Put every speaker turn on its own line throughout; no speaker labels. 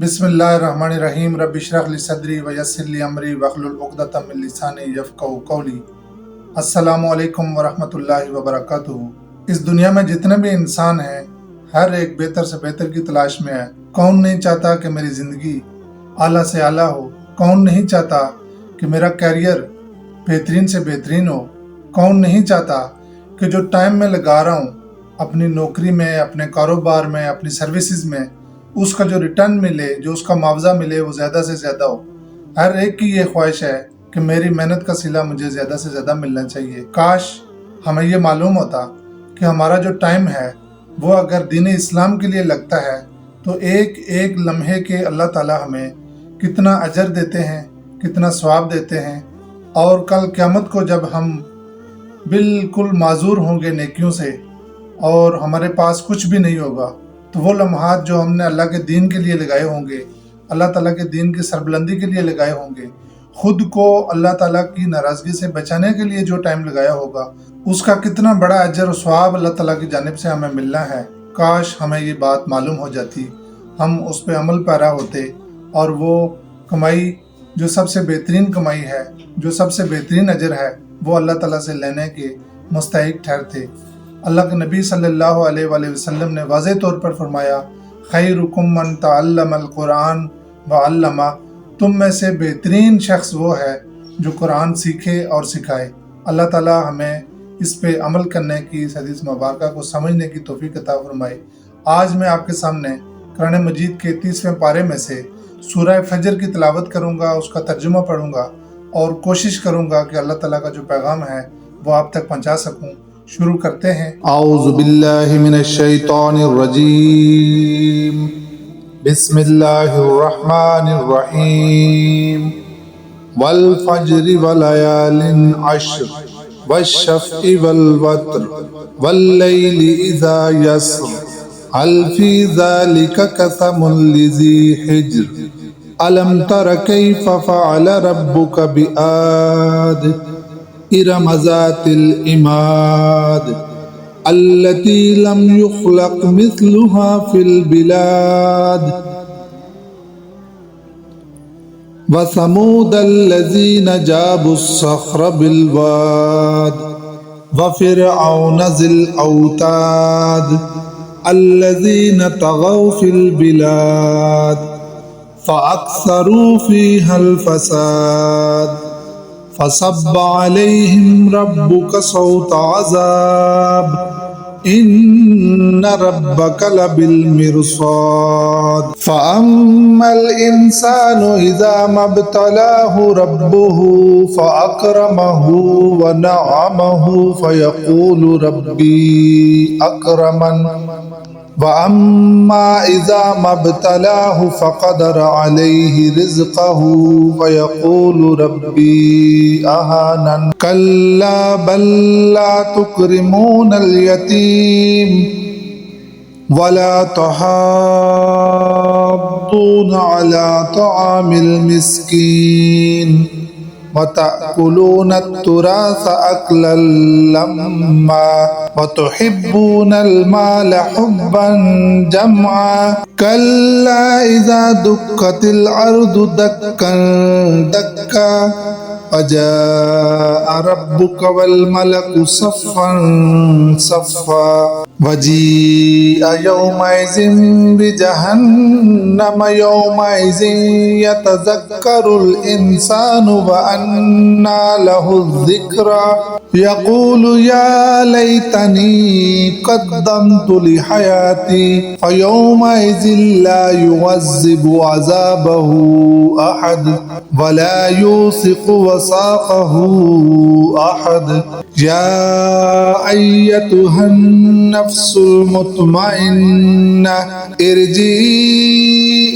बिस्मिल्लाहिर्रहमानिर्रहीम रब्बि इश्रह ली सदरी व यस्सिर ली अमरी वहलुल उक़दतम मिन लिसानी यफ़क़हू क़ौली। अस्सलामु अलैकुम व रहमतुल्लाहि व बरकातुहू। इस दुनिया में जितने भी इंसान हैं, हर एक बेहतर से बेहतर की तलाश में है। कौन नहीं चाहता कि मेरी ज़िंदगी आला से आला हो? कौन नहीं चाहता कि मेरा कैरियर बेहतरीन से बेहतरीन हो? कौन नहीं चाहता कि जो टाइम मैं लगा रहा हूँ अपनी नौकरी में, अपने कारोबार में, अपनी सर्विसेज में, उसका जो रिटर्न मिले, जो उसका मुआवजा मिले, वो ज़्यादा से ज़्यादा हो। हर एक की ये ख्वाहिश है कि मेरी मेहनत का सिला मुझे ज़्यादा से ज़्यादा मिलना चाहिए। काश हमें ये मालूम होता कि हमारा जो टाइम है वो अगर दीन इस्लाम के लिए लगता है तो एक एक लम्हे के अल्लाह ताला हमें कितना अजर देते हैं, कितना सवाब देते हैं। और कल क़यामत को जब हम बिल्कुल माजूर होंगे नेकियों से और हमारे पास कुछ भी नहीं होगा, तो वो लम्हात जो हमने अल्लाह के दीन के लिए लगाए होंगे, अल्लाह ताला के दीन की सरबुलंदी के लिए लगाए होंगे, खुद को अल्लाह ताला की नाराज़गी से बचाने के लिए जो टाइम लगाया होगा, उसका कितना बड़ा अजर और सवाब अल्लाह ताला की जानिब से हमें मिलना है। काश हमें ये बात मालूम हो जाती, हम उस पर अमल पैरा होते और वो कमाई जो सबसे बेहतरीन कमाई है, जो सबसे बेहतरीन अजर है, वो अल्लाह ताला से लेने के मुस्तहिक ठहरते। अल्लाह के नबी सल्लल्लाहु अलैहि वसल्लम ने वाज़ेह तौर पर फरमाया, खैरुकुम मन तअल्लमल कुरान व अल्लमा, तुम में से बेहतरीन शख्स वो है जो कुरान सीखे और सिखाए। अल्लाह ताला हमें इस पे अमल करने की, इस हदीस मुबारक को समझने की तौफीक अता फरमाए। आज मैं आपके सामने कुरान मजीद के 30वें पारे में से सूरह फजर की तिलावत करूँगा, उसका तर्जुमा पढ़ूँगा और कोशिश करूँगा कि अल्लाह ताला का जो पैगाम है वो आप तक पहुँचा सकूँ। शुरू करते हैं।
औज़ु बिल्लाहि मिनश शैतानिर रजीम। बिस्मिल्लाहिर रहमानिर रहीम। वल फज्रि व लयालिन अश्र वश्शफ़्इ वल वत्र वल्लैलि इज़ा यस्र हल फी ज़ालिका क़समुन लिज़ी हिज्र अलम तर कैफ़ फ़अल रब्बुका बिआद इरम ज़ातिल इमाद अल्लती लम युख़लक़ मिस्लुहा फ़िल बिलाद व समूद अल्लज़ीना जाबुस्सख़्र बिलवाद व फ़िरऔन ज़िल औताद अल्लज़ीना तग़व फ़िल बिलाद फ़अक्सरू फ़ीहल फ़साद फसब्ब अलैहिम रब्बुका सौत अज़ाब इन्न रब्बका लबिल मिरसाद फ़अम्मल इंसानु इज़ा मब्तलाहु रब्बुहु फ़अकरमहु व नअमहु फ़यक़ूलु रब्बी अकरमन व अम्मा इज़ा मब्तलाहु फ़क़दर अलैहि रिज़्क़हु फ़यक़ूलु रब्बी अहानन कल्ला बल ला तुक्रिमूनल यतीम वला तहाद्दून अला तआमिल मिस्कीन वतअकुलूनत तुरास अक्लन लम्मा वतुहिब्बूनल माल हुब्बन जम्आ कल्ला इज़ा दुक्कतिल अर्दु दक्कन दक्का वजाअ रब्बुका वल मलकु सफ़्फ़न सफ़्फ़ा वजीअ यौमइज़िन बिजहन्नम यौमइज़िन यतज़क्करुल इंसानु व अन्ना लहुज़ ज़िक्रा यक़ूलु या लैतनी क़द्दमतु लिहयाती फ़यौमइज़िन ला युअज़्ज़िबु अज़ाबहु अहद वला यूसिक़ु वसाक़हु अहद या अय्यतुहन नफ्सुल मुतमइन्ना इरजी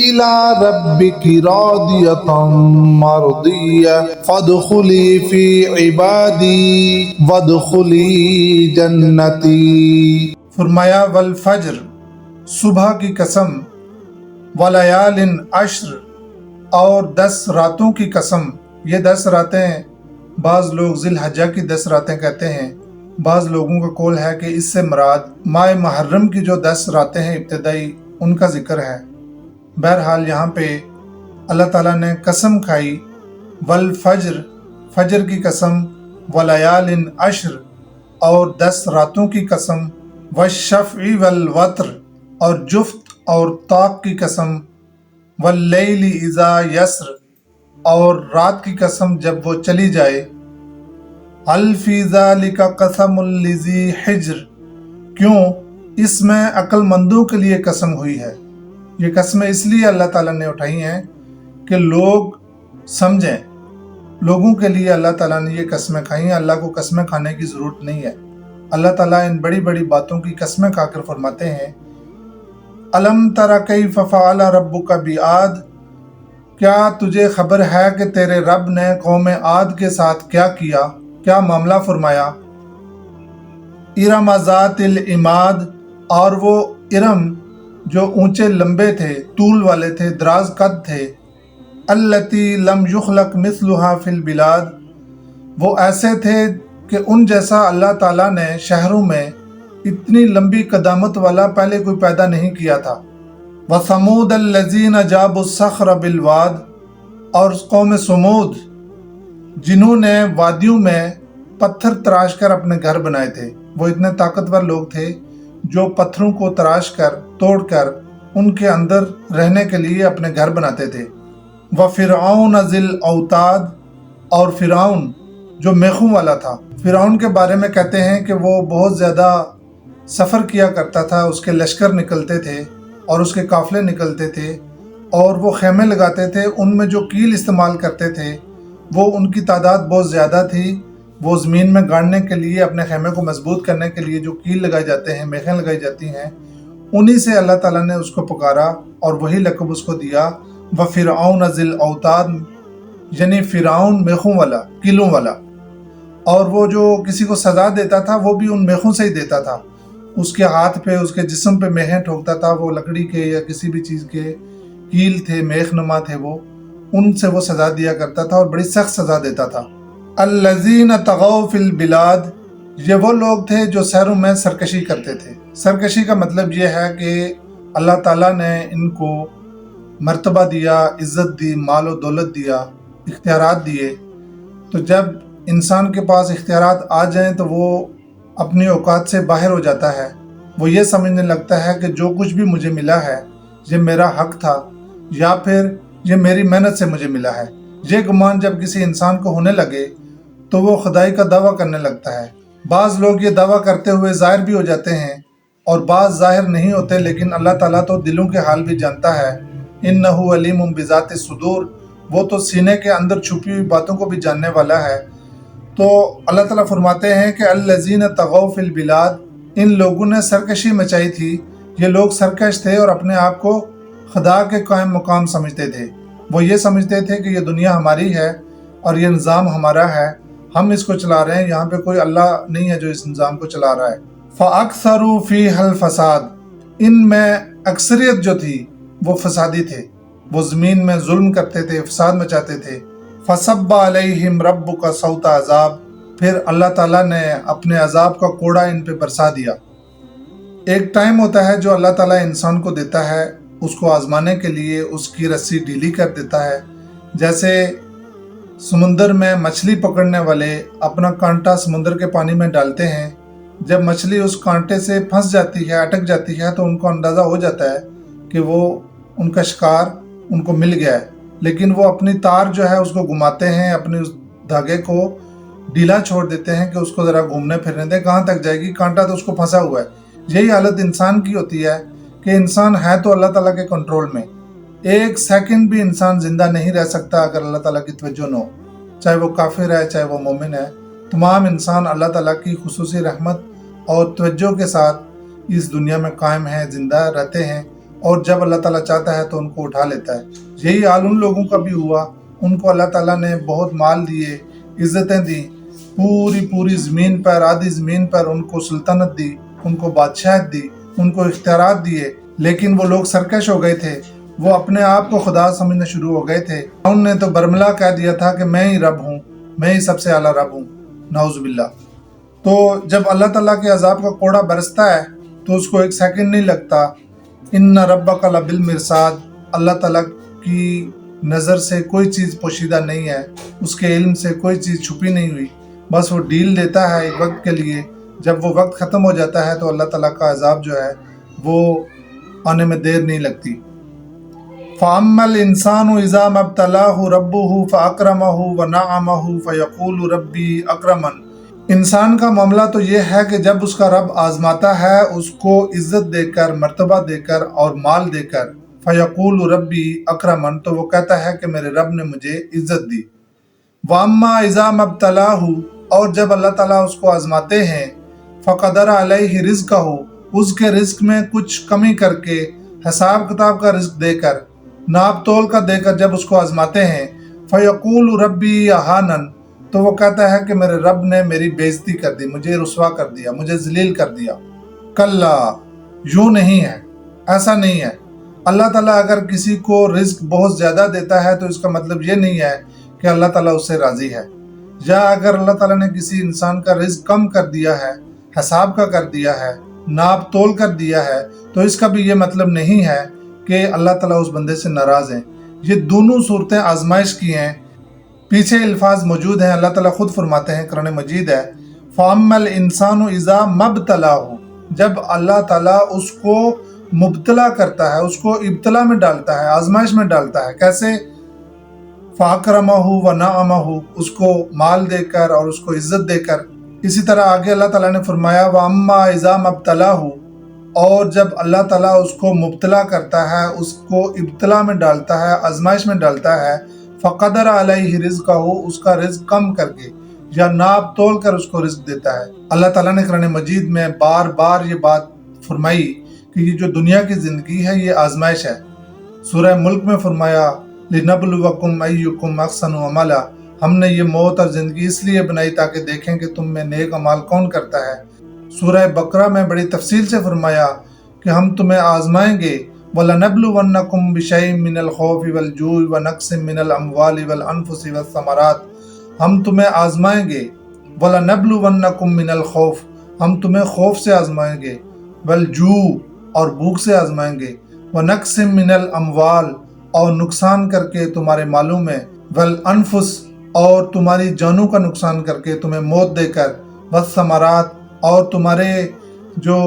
इला रब्बिकी रादियतम मर्दिया फदखुली फी इबादी वदखुली जन्नती।
फरमाया वल फज्र, सुबह की कसम, वलयालिन अश्र, और 10 रातों की कसम। ये 10 रातें बाज़ लोग ज़िलहज्जा की 10 रातें कहते हैं। बाज़ लोगों का कौल है कि इससे मुराद माह मुहर्रम की जो 10 रातें हैं इब्तिदाई, उनका जिक्र है। बहरहाल यहाँ पे अल्लाह ताला ने कसम खाई, वल फज्र, फजर की कसम, वलयालिन अश्र, और 10 रातों की कसम, वशफ़ी वल वत्र, और जुफ्त और ताक की कसम, वल्लैली इज़ा यस्र, और रात की कसम जब वो चली जाए। हल फी ज़ालिका क़समुल लिज़ी हिज्र, क्यों इसमें अक्लमंदों के लिए कसम हुई है। ये कस्में इसलिए अल्लाह ताला ने उठाई हैं कि लोग समझें, लोगों के लिए अल्लाह ताला ने ये कस्में खाई हैं। अल्लाह को कस्में खाने की ज़रूरत नहीं है। अल्लाह ताला इन बड़ी बड़ी बातों की कस्में खाकर फरमाते हैं, अलम तरा कैफ़ फ़अल रब्बुका बिआद, क्या तुझे खबर है कि तेरे रब ने कौम आद के साथ क्या किया, क्या मामला फरमाया। इरम ज़ातिल इमाद, और वो इरम जो ऊंचे लंबे थे, तूल वाले थे, दराज कद थे। अल्लती लम युखलक मिस्लुहा फिल बिलाद, वो ऐसे थे कि उन जैसा अल्लाह ताला ने शहरों में इतनी लंबी कदामत वाला पहले कोई पैदा नहीं किया था। व समूद अल्लज़ीन जाबुस्सख्र बिलवाद, और कौम समूद जिन्होंने वादियों में पत्थर तराश कर अपने घर बनाए थे। वो इतने ताकतवर लोग थे जो पत्थरों को तराश कर, तोड़ कर उनके अंदर रहने के लिए अपने घर बनाते थे। व फ़िरऔन ज़िल औताद, और फ़िरऔन जो मेखों वाला था। फ़िरऔन के बारे में कहते हैं कि वो बहुत ज़्यादा सफ़र किया करता था, उसके लश्कर निकलते थे और उसके काफ़िले निकलते थे, और वो खेमे लगाते थे। उनमें जो कील इस्तेमाल करते थे वो उनकी तादाद बहुत ज़्यादा थी। वो ज़मीन में गाड़ने के लिए, अपने खेमे को मजबूत करने के लिए जो कील लगाए जाते हैं, मेखें लगाई जाती हैं, उन्हीं से अल्लाह ताला ने उसको पुकारा और वही लक़ब उसको दिया, व फ़िरऔन ज़िल औताद, यानी फ़िरऔन मेखों वाला, कीलों वाला। और वो जो किसी को सज़ा देता था वो भी उन मेखों से ही देता था। उसके हाथ पे, उसके जिस्म पे मेखें ठोकता था, वो लकड़ी के या किसी भी चीज़ के कील थे, मेख नुमा थे, वो उनसे वो सज़ा दिया करता था और बड़ी सख्त सज़ा देता था। अल्लज़ीन तग़ौ फ़िल बिलाद, ये वो लोग थे जो शहरों में सरकशी करते थे। सरकशी का मतलब ये है कि अल्लाह ताला ने इनको मर्तबा दिया, इज़्ज़त दी, माल और दौलत दिया, इख्तियारात दिए। तो जब इंसान के पास इख्तियारात आ जाएं तो वो अपनी औकात से बाहर हो जाता है। वो ये समझने लगता है कि जो कुछ भी मुझे मिला है ये मेरा हक था, या फिर ये मेरी मेहनत से मुझे मिला है। ये गुमान जब किसी इंसान को होने लगे तो वो खुदाई का दावा करने लगता है। बाज़ लोग ये दावा करते हुए ज़ाहिर भी हो जाते हैं और बाज़ ज़ाहिर नहीं होते, लेकिन अल्लाह ताला तो दिलों के हाल भी जानता है। इन्नहु अलीमुम बिज़ाति सुदूर, वो तो सीने के अंदर छुपी हुई बातों को भी जानने वाला है। तो अल्लाह ताला फरमाते हैं कि अल्लज़ीन तग़ौ फ़िल बिलाद, इन लोगों ने सरकशी मचाई थी। ये लोग सरकश थे और अपने आप को खुदा के कायम मुकाम समझते थे। वो ये समझते थे कि ये दुनिया हमारी है और ये निज़ाम हमारा है, हम इसको चला रहे हैं, यहाँ पे कोई अल्लाह नहीं है जो इस निज़ाम को चला रहा है। फ़अक्सरू फ़ीहल फ़साद, इनमें अक्सरियत जो थी वो फसादी थे, वो ज़मीन में जुल्म करते थे, फसाद मचाते थे। फ़सब्बा अलैहिम रब्बुका सौता अज़ाब, फिर अल्लाह ताला ने अपने अज़ाब का कोड़ा इन पे बरसा दिया। एक टाइम होता है जो अल्लाह ताला इंसान को देता है उसको आजमाने के लिए, उसकी रस्सी ढीली कर देता है। जैसे समुंदर में मछली पकड़ने वाले अपना कांटा समुंदर के पानी में डालते हैं, जब मछली उस कांटे से फंस जाती है, अटक जाती है, तो उनको अंदाज़ा हो जाता है कि वो उनका शिकार उनको मिल गया है। लेकिन वो अपनी तार जो है उसको घुमाते हैं, अपने उस धागे को ढीला छोड़ देते हैं कि उसको ज़रा घूमने फिरने दें, कहाँ तक जाएगी, कांटा तो उसको फंसा हुआ है। यही हालत इंसान की होती है कि इंसान है तो अल्लाह ताला के कंट्रोल में, एक सेकंड भी इंसान ज़िंदा नहीं रह सकता अगर अल्लाह ताला की तवज्जो न हो। चाहे वो काफिर है, चाहे वो मोमिन है, तमाम इंसान अल्लाह ताला की खुसूसी रहमत और तवज्जो के साथ इस दुनिया में कायम है, ज़िंदा रहते हैं, और जब अल्लाह ताला चाहता है तो उनको उठा लेता है। यही हाल उन लोगों का भी हुआ। उनको अल्लाह ताला ने बहुत माल दिए, इज़्ज़तें दी, पूरी ज़मीन पर, आधी ज़मीन पर उनको सुल्तानत दी, उनको बादशाहत दी, उनको इख्तियारात दिए, लेकिन वो लोग सरकश हो गए थे। वो अपने आप को खुदा समझने शुरू हो गए थे। उन्होंने तो बरमला कह दिया था कि मैं ही रब हूँ, मैं ही सबसे आला रब हूँ, नाउज़ुबिल्लाह। तो जब अल्लाह ताला के अजाब का कोड़ा बरसता है तो उसको एक सेकंड नहीं लगता। इन्ना रब्बका लबिल मिरसाद, اللہ ताला की नज़र से कोई चीज़ पोशीदा नहीं है, उसके इल्म से कोई चीज़ छुपी नहीं हुई, बस वो डील देता है एक वक्त के लिए। जब वो वक्त ख़त्म हो जाता है तो अल्लाह ताला का अज़ाब जो है वो आने में देर नहीं लगती। फ़अम्मल इंसानु इज़ा मब्तलाहु रब्बुहु फ़अक्रमहु व नअमहु फ़यक़ूलु रब्बी अक्रमन। इंसान का मामला तो ये है कि जब उसका रब आजमाता है, उसको इज़्ज़त देकर, मर्तबा देकर और माल देकर, फ़यक़ूलु रब्बी अक्रमन, तो वो कहता है कि मेरे रब ने मुझे इज़्ज़त दी। वअम्मा इज़ा मब्तलाहु, और जब अल्लाह ताला उसको आजमाते हैं, फ़क़दर अलैहि रिज़्क़हु, उसके रिज़्क़ में कुछ कमी करके, हिसाब किताब का रिज़्क़ देकर, नाप तोल का देकर जब उसको आजमाते हैं, फ़यक़ूलु रब्बी अहानन, तो वो कहता है कि मेरे रब ने मेरी बेइज्जती कर दी, मुझे रुसवा कर दिया, मुझे ज़लील कर दिया। कल्ला, यूँ नहीं है, ऐसा नहीं है। अल्लाह ताला अगर किसी को रिज़्क़ बहुत ज़्यादा देता है तो इसका मतलब ये नहीं है कि अल्लाह ताला उससे राज़ी है। या अगर अल्लाह ताला ने किसी इंसान का रिज़्क़ कम कर दिया है, हिसाब का कर दिया है, नाप तोल कर दिया है, तो इसका भी ये मतलब नहीं है कि अल्लाह ताला उस बंदे से नाराज़ हैं। ये दोनों सूरतें आजमाइश की हैं। पीछे अल्फाज मौजूद हैं, अल्लाह ताला खुद फरमाते हैं, कुरान मजीद है, फ़अम्मल इंसानु इज़ा मब्तलाहु, जब अल्लाह ताला उसको मुब्तला करता है, उसको इब्तला में डालता है, आजमाइश में डालता है। कैसे? फ़अक्रमहु व नअमहु, उसको माल देकर और उसको इज्जत देकर। इसी तरह आगे अल्लाह ताला ने फरमाया वअम्मा इज़ा मब्तलाहु, और जब अल्लाह ताला उसको मुब्तला करता है, उसको इब्तला में डालता है, आजमाइश में डालता है, फ़क़दर अलैहि रिज़्क़हु, उसका रिज़्क़ कम करके या नाप तोल कर उसको रिज़्क़ देता है। अल्लाह ताला ने कुरान मजीद में बार बार ये बात फरमाई कि ये जो दुनिया की ज़िंदगी है ये आजमाइश है। सूरह मुल्क में फरमाया लिनब्लुवकुम अय्युकुम अहसनु अमला, हमने ये मौत और ज़िंदगी इसलिए बनाई ताकि देखें कि तुम में नेक अमाल कौन करता है। सूरह बकरा में बड़ी तफसील से फरमाया कि हम तुम्हें आजमाएंगे, वलनब्लुवन्नकुम बिशैइन मिनल खौफि वल जूइ व नक्सिम मिनल अमवालि वल अनफुसि वस समरात, हम तुम्हें आजमाएंगे, वलनब्लुवन्नकुम मिनल खौफ, हम तुम्हें खौफ से आजमाएंगे, वल जू, और भूख से आजमाएंगे, व नक्सिम मिनल अमवाल, और नुकसान करके तुम्हारे मालों में, वल अनफुस, और तुम्हारी जानों का नुकसान करके तुम्हें मौत देकर, वस समरात, और तुम्हारे जो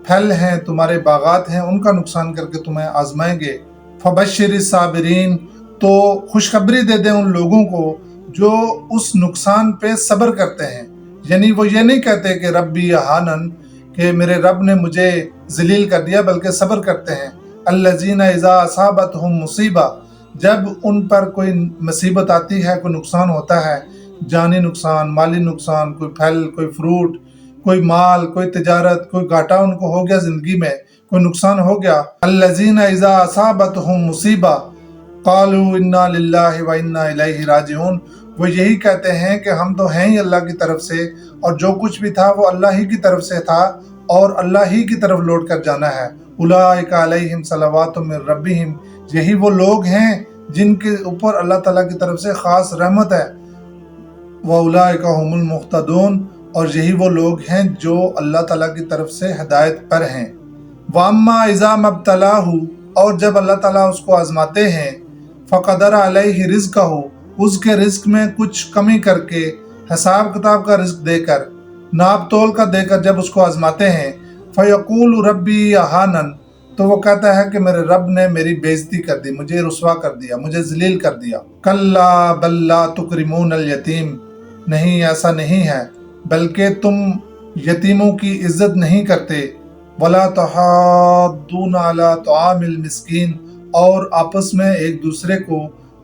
फल हैं, तुम्हारे बागात हैं, उनका नुकसान करके तुम्हें आजमाएंगे। फबश्शिर साबिरीन, तो खुशखबरी दे दें उन लोगों को जो उस नुकसान पे सब्र करते हैं। यानी वो ये नहीं कहते कि रब्बी अहानन, कि मेरे रब ने मुझे जलील कर दिया, बल्कि सब्र करते हैं। अल्लज़ीना इज़ा असाबतहुम मुसीबा, जब उन पर कोई मुसीबत आती है, कोई नुकसान होता है, जानी नुकसान, माली नुकसान, कोई फल, कोई फ्रूट, कोई माल, कोई तिजारत, कोई घाटा उनको हो गया, ज़िंदगी में कोई नुकसान हो गया। अल्लज़ीना इज़ा असाबतहुम मुसीबा क़ालू इन्ना लिल्लाहि व इन्ना इलैहि राजिऊन, वो यही कहते हैं कि हम तो हैं ही अल्लाह की तरफ से, और जो कुछ भी था वो अल्लाह ही की तरफ से था, और अल्लाह ही की तरफ लौट कर जाना है। उलाइका अलैहिम सलवातुम मिर रब्बिहिम, यही वो लोग हैं जिनके ऊपर अल्लाह ताला की तरफ से ख़ास रहमत है। व उलाइका हुमुल मुहतदून, और यही वो लोग हैं जो अल्लाह ताला की तरफ से हिदायत पर हैं। वअम्मा इज़ा मब्तलाहु, और जब अल्लाह ताला उसको आजमाते हैं, फ़क़दर अलैहि रिज़्क़हु, उसके रिज़्क़ में कुछ कमी करके, हिसाब किताब का रिज़्क़ देकर, नाप तोल का देकर जब उसको आजमाते हैं, फ़यक़ूलु रब्बी अहानन, तो वो कहता है कि मेरे रब ने मेरी बेइज्जती कर दी, मुझे रुसवा कर दिया, मुझे ज़लील कर दिया। कल्ला बल ला तुकरिमूनल यतीम, नहीं ऐसा नहीं है, बल्कि तुम यतीमों की इज्जत नहीं करते। वला तहाद्दून अला तुआमिल मिस्कीन, और आपस में एक दूसरे को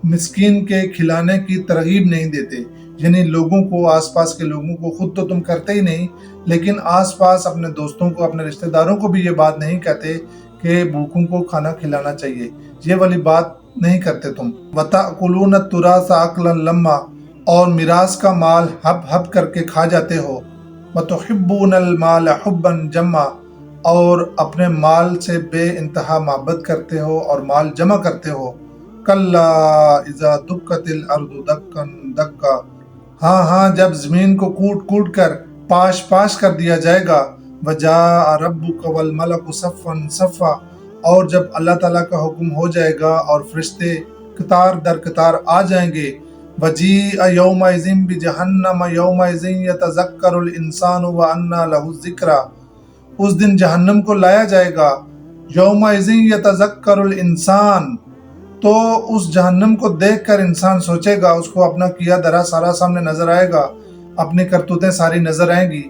मिस्कीन के खिलाने की तरगीब नहीं देते। यानी लोगों को, आसपास के लोगों को, खुद तो तुम करते ही नहीं, लेकिन आसपास अपने दोस्तों को, अपने रिश्तेदारों को भी ये बात नहीं कहते कि भूखों को खाना खिलाना चाहिए, ये वाली बात नहीं करते तुम। वताकुलून तुरास अकलन लम्मा, और मिरास का माल हब हब करके खा जाते हो। वतुहिब्बूनल माल हुब्बन जम्मा, और अपने माल से बे इंतहा मोहब्बत करते हो और माल जमा करते हो। कल्ला इज़ा दुक्कतिल अर्दु दक्कन दक्का, हाँ हाँ, जब ज़मीन को कूट कूट कर पाश पाश कर दिया जाएगा। वजा रब्बुका वल मलकु सफ़्फ़न सफ़्फ़ा, اور جب اللہ تعالیٰ کا حکم ہو جائے گا اور فرشتے قطار در قطار آ جائیں گے، وَجِيءَ يَوْمَئِذٍ بِجَهَنَّمَ يَوْمَئِذٍ يَتَذَكَّرُ الْإِنسَانُ وَأَنَّى لَهُ الذِّكْرَى، اس دن جہنم کو لایا جائے گا، یومئذ یتذکر الانسان، تو اس جہنم کو دیکھ کر انسان سوچے گا، اس کو اپنا کیا درا سارا سامنے نظر آئے گا، اپنی کرتوتیں ساری نظر آئیں گی،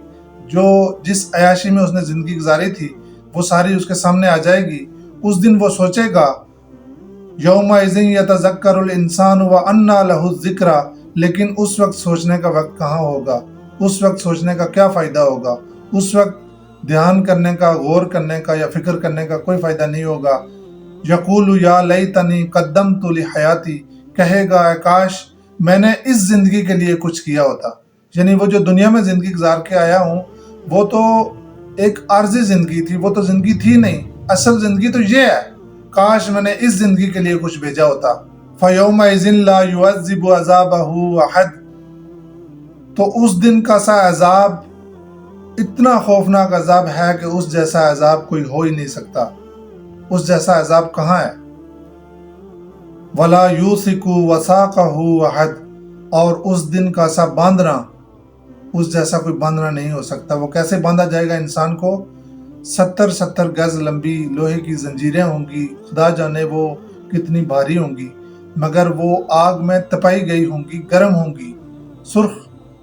جو جس عیاشی میں اس نے زندگی گزاری تھی وہ ساری اس کے سامنے آ جائے گی۔ اس دن وہ سوچے گا، یومئذ یتذکر الانسان وانیٰ لہ الذکریٰ، لیکن اس وقت سوچنے کا وقت کہاں ہوگا، اس وقت سوچنے کا کیا فائدہ ہوگا، اس وقت دھیان کرنے کا، غور کرنے کا یا فکر کرنے کا کوئی فائدہ نہیں ہوگا۔ یقول یا لیتنی قدمت لحیاتی، کہے گا اے کاش میں نے اس زندگی کے لیے کچھ کیا ہوتا، یعنی وہ جو دنیا میں زندگی گزار کے آیا ہوں وہ تو ایک عارضی زندگی تھی، وہ تو زندگی تھی نہیں، اصل زندگی تو یہ ہے، کاش میں نے اس زندگی کے لیے کچھ بھیجا ہوتا۔ فَيَوْمَئِذٍ لَا يُعَذِّبُ عَذَابَهُ أَحَدٌ، تو اس دن کا سا عذاب اتنا خوفناک عذاب ہے کہ اس جیسا عذاب کوئی ہو ہی نہیں سکتا، اس جیسا عذاب کہاں ہے۔ وَلَا يُوثِقُ وَثَاقَهُ أَحَدٌ، اور اس دن کا سا باندھنا، اس جیسا کوئی باندھنا نہیں ہو سکتا۔ وہ کیسے باندھا جائے گا انسان کو؟ 70 گز لمبی لوہے کی زنجیریں ہوں گی، خدا جانے وہ کتنی بھاری ہوں گی، مگر وہ آگ میں تپائی گئی ہوں گی، گرم ہوں گی، سرخ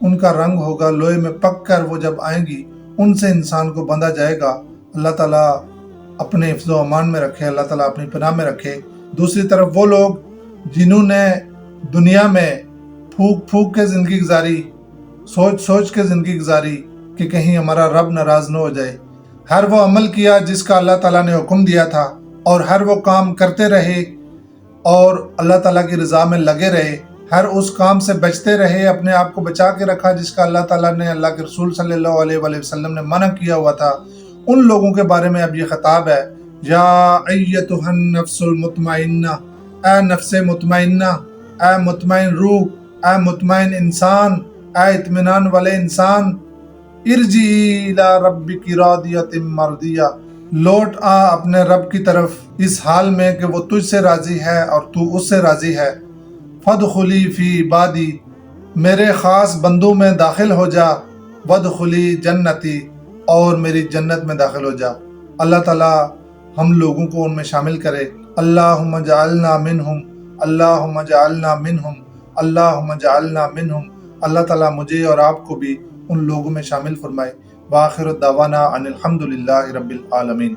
ان کا رنگ ہوگا، لوہے میں پک کر وہ جب آئیں گی ان سے انسان کو باندھا جائے گا۔ اللہ تعالیٰ اپنے حفظ و امان میں رکھے، اللہ تعالیٰ اپنی پناہ میں رکھے۔ دوسری طرف وہ لوگ جنہوں نے دنیا میں پھونک پھونک کے زندگی گزاری، سوچ سوچ کے زندگی گزاری کہ کہیں ہمارا رب ناراض نہ ہو جائے، ہر وہ عمل کیا جس کا اللہ تعالیٰ نے حکم دیا تھا، اور ہر وہ کام کرتے رہے اور اللہ تعالیٰ کی رضا میں لگے رہے، ہر اس کام سے بچتے رہے، اپنے آپ کو بچا کے رکھا جس کا اللہ تعالیٰ نے، اللہ کے رسول صلی اللہ علیہ وآلہ وسلم نے منع کیا ہوا تھا، ان لوگوں کے بارے میں اب یہ خطاب ہے۔ یا ایتھا النفس المطمئنہ، اے نفس مطمئنہ، اے مطمئن روح، اے مطمئن انسان، اے اطمینان والے انسان، ارجعی الی ربک راضیۃ مرضیہ، لوٹ آ اپنے رب کی طرف اس حال میں کہ وہ تجھ سے راضی ہے اور تو اس سے راضی ہے۔ فادخلی فی عبادی، میرے خاص بندوں میں داخل ہو جا، وادخلی جنتی، اور میری جنت میں داخل ہو جا۔ اللہ تعالیٰ ہم لوگوں کو ان میں شامل کرے۔ اللہم اجعلنا منہم، اللہم اجعلنا منہم، اللہم اجعلنا منہم۔ اللہ تعالیٰ مجھے اور آپ کو بھی ان لوگوں میں شامل فرمائے۔ وآخر دعوانا ان الحمد للہ رب العالمین۔